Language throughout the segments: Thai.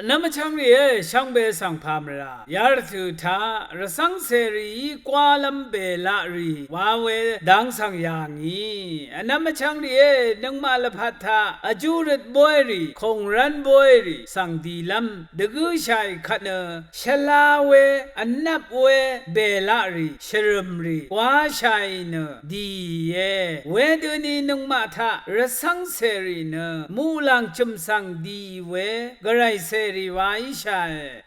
那么强烈上北上帕么啦，亚尔图他热上塞里瓜lâm贝拉里瓦维当上洋伊，那么强烈能马勒帕他阿朱日 boy 里空人 boy 里上地lâm德个下看呢，谢拉维安纳维贝拉里谢人里瓜下呢地耶，为的你能马他热上塞里呢，木lang chum sang地维个来塞。ဝါဣရှာ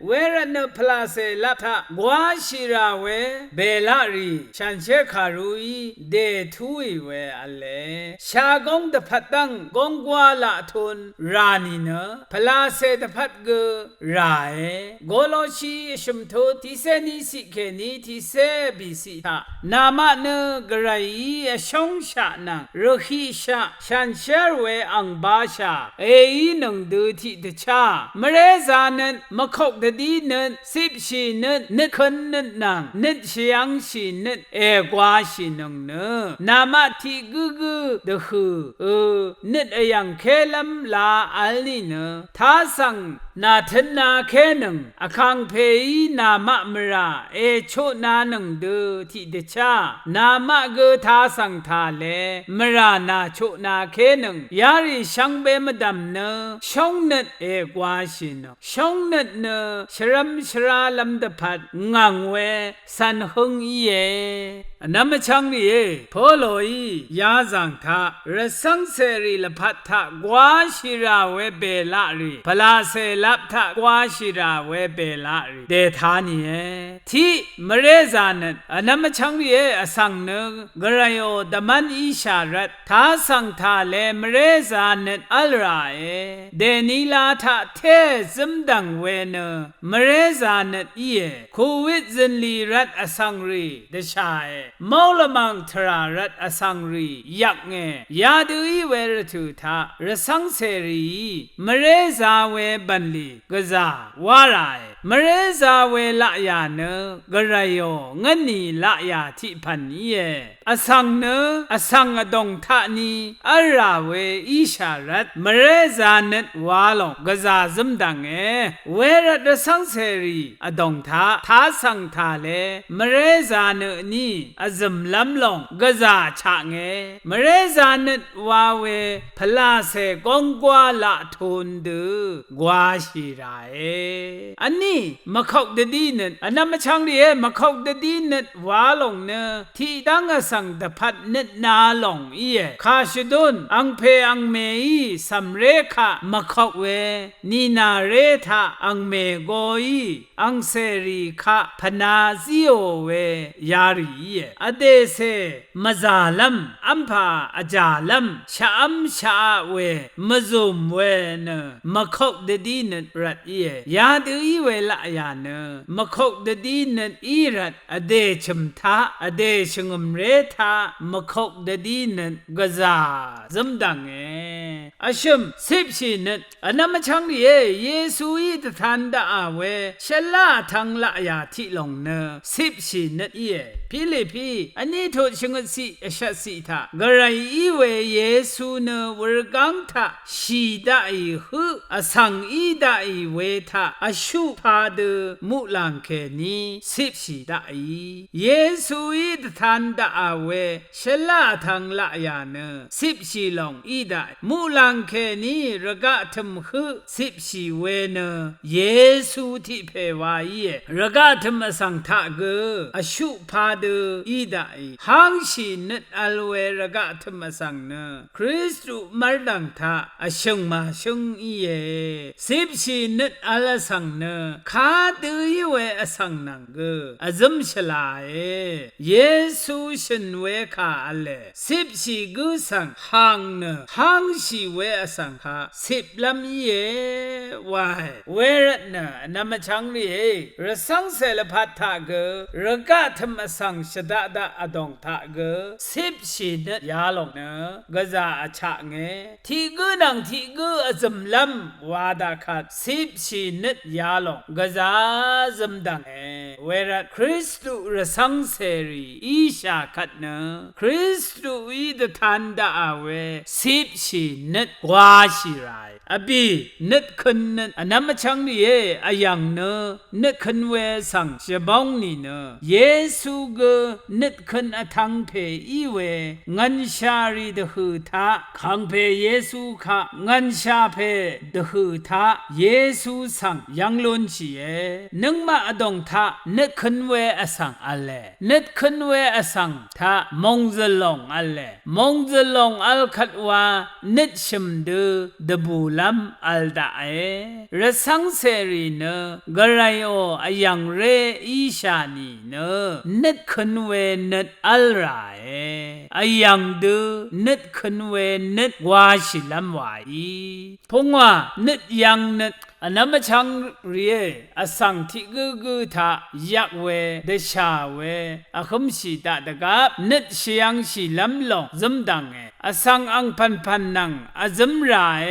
ဝေရနဖလာစေလထဂွာရှိရာဝေဘေလာရီရှန်ချေခါရူဤဒေထူဝီဝေအလေရှာကုံတဖတ်တန်ဂုံကွာလာထွန်းရာနီနဖလာစေတဖတ်ကရာယေဂိုလိုရှိရှမ်ထိုတိစေနီစီခေနီတိစေဘီစီဟာနာမနဂရိုင်အရှုံးရှာနံရခိရှာရှန်ချေဝေအံဘာရှာအေဤနံဒူတိတချာမရေဇာနမခောက်တတိနစိပရှိနနခွန်းနနံနရှယံရှိနအေကွာရှိနံနနာမတိဂုဂုတခုနအယံခဲလမ်လာအလီနသာဆံနာထနာခဲနံအခန်းဖေဤနာမမရာအေချိုနာနံဒတိတချာနာမဂသာဆံသာလေမရာနာချိုနာခဲနံယာရီရှံဘေမဒမ်နရှောင်းနအေကွာရှိနရှောင်းနชรัมชราลำดพัดงังเวสันหงเยน้ำชังนี่พอลอยยาจังทาระสังเสรีละพัดทากวาชิราเวเบลารีพลาเสลับทากวาชิราเวเบลารีเดทานี่ที่มเรซานันน้ำชังนี่อสังนึงกระโยดมันอิชารัตทาสังทาเลมเรซานันอัลราเดนีลาทาเทซึมดังเวนมเรซานันอีโควิดซินลีรัตอสังรีเดชายมอลมังทรารัตอสังรียักเงยาดูอีเวรทุทารสังเสรีมเรซาเวบันลีกะซาวารายมเรซาเวละยาเนกะระโยงะนีละยาทิพันเยอสังเนอสังอดงทะนีอราเวอีชารัตมเรซาเนวาลงกะซาซึมดังเงเวรตสังเสรีอดงทะทาสังทาเลมเรซาเนนีอซึมลัมลงกะซาฉะเงมเรซาเนวาเวพลาเสกงกวาละทุนดืกวาชิราเออันนี้มะเข้าดดีนอันนั้นมะชังดิมะเข้าดดีนวาลงเนที่ดังอสังตพัดนนาลงอีคาชดุนอังเพอังเมอีสัมเรคะมะเข้าเวนีนาเรทะอังเมโกอีอังเสรีคะพนาซิโอเวยารีอเดเซมะซาลัมอัมภาอจาลัมชะอัมชะเวมะซุมเวเนมะเข้าดดีนรัตอียาดูอีเวละยาเนมะเข้าดดีนอีรัตอเดชมทะอเดชงมเรทะมะเข้าดดีนกะซาซึมดังเออชุมสิบชีนอันนั้นมะชังนี่เยซูอีตทันดาเวชะลาทังละยาทิลงเนสิบชีนอีพิลิปีอันนี้โทชงสิอชะสิทะกะไรอีเวเยซูเนวรกังทะชีดาอีหุอสังอีดาอีเวทะอชุพาเดมุลังเคนีสิบชีดาอีเยซูอีตทันดาเวชะลาทังละยาเนสิบชีลงอีดามุลังเคนีระกะทมหุสิบชีเวเนเยซูทิเพวาอีระกะทมสังทะเกอชุพาเดอีดาอีหังชีนอัลเวระกะทมสังเนคริสตุมารดังทะอชุงมาชุงอีเยสิบชีนอัลสังเนคาตืออีเวอสังนังเกอซึมชลาเยซูชินเวคาอเลสิบชีกุสังหังเนหังชีเวอสังคาสิบลำอีเยวายเวรตนะนามชังลีระสังเสลพัทธะเกระกะธรรมสังชดาดาอดงทะเกสิบชีนยาลงเนกะซาอฉะเงทีกึนังทีกึอซึมลัมวาดาคัดสิบชีนยาลงกะซาซึมดังเวรคริสตุระสังเสรีอีชาคัดเนคริสตุอีดทันดาเวสิบชีนกวาชิรายอ อปีนึกขึ้นนึกอันนั้นมาช่างนี่อะอย่างเนอนึกขึ้นเวสังจะบ้องนี่เนอเยซูก็นึกขึ้นอทังเพอีเวงันชารีดหือทาขังเพเยซูค่ะงันชาเพดหือทาเยซูสังยังลุนชีนึกมาอดงทานึกขึ้นเวอสังอะไรนึกขึ้นเวอสังทามงจะลงอะไรมงจะลงอัลคัดว่านึกชิมดูดบูลัมอัลดาระสังเสรีเนกไรโออายังเรอีชานีเนนึกขึ้นเวนึกอัลไรอายังดูนึกขึ้นเวนึกวาชิลัมวายพงว่านึกยังนึกอันนั้นมาช่างเรียอสังที่กูทายักเวเดชาเวอคมสีตาตะกับนึกเสียงสีลำลงจำดังอสังอังพันนังอจำราย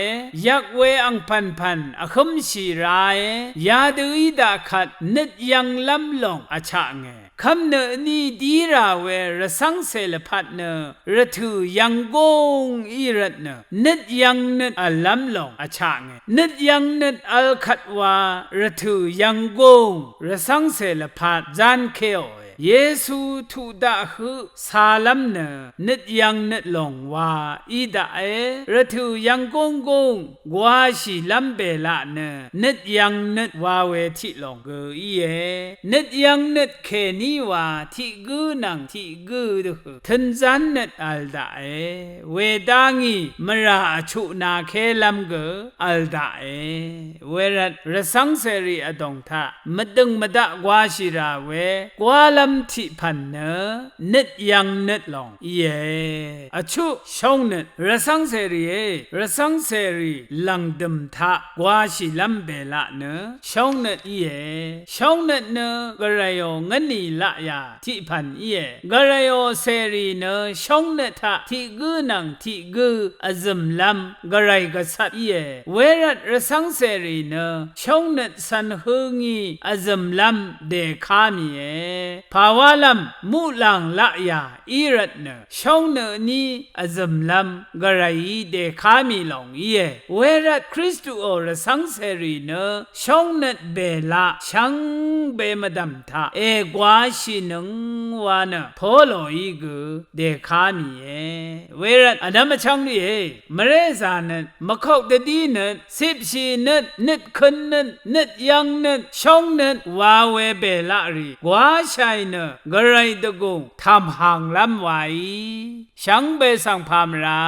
ยักเวอังพันอคมสีรายยาดูอีดาขัดนึกยังลำลงอชะเงคำเนนี่ดีราเวระสังเสลพัดเนระถือยังกงอีรัตเนนึกยังนึกอลำลงอชะเงนึกยังนึกอัลคัดว่าระถือยังกงระสังเสลพัดจานเคโอเยซูทูดาหือซาลัมเนนึดยังนึดลงว่าอีดาระถือยังกงกว่าชีลัมเบลาเนนึดยังนึดว่าเวทิลงกูอีนึดยังนึดเคนีว่าที่กูนังที่กูดูทันจันนึดอัลดาเวดางีมราชุนาเคลัมกูอัลดาเวรัดระสังเสรีอดงทามดึงมดะกว่าชีราเวกว่าลัมทิพันเนนึดยังนึดลงอชุชงนึดระสังเสรีลังดมทากว่าชิลัมเบละเนชงนึดชงนึดเนกระไรโอเงินนีละยาทิพันกระไรโอเสรีเนชงนึดทะที่กูนังที่กูอซึมลัมกระไรกษัตริย์เวรัดระสังเสรีเนชงนึดสันหงีอซึมลัมเดคามีภาวะลัมมูลังละยาอีรัตเนชงเนนี้อซึมลัมกระไรเดคามีลงเวรัดคริสตูโอระสังเสรีเนชงเนเบลาชังเบมดัมทากว่าชินงวานะพอโลอีกูเดคามีเวรัดอดัมชังนี่มเรซานะมะขอกตะดีนะสิบชีนะนึดขึ้นนะนึดยังนะชงนะวาเวเบลารีกว่าชัยนะกระไรตะกุงทำห่างลำไว้ชังเบสังพามรา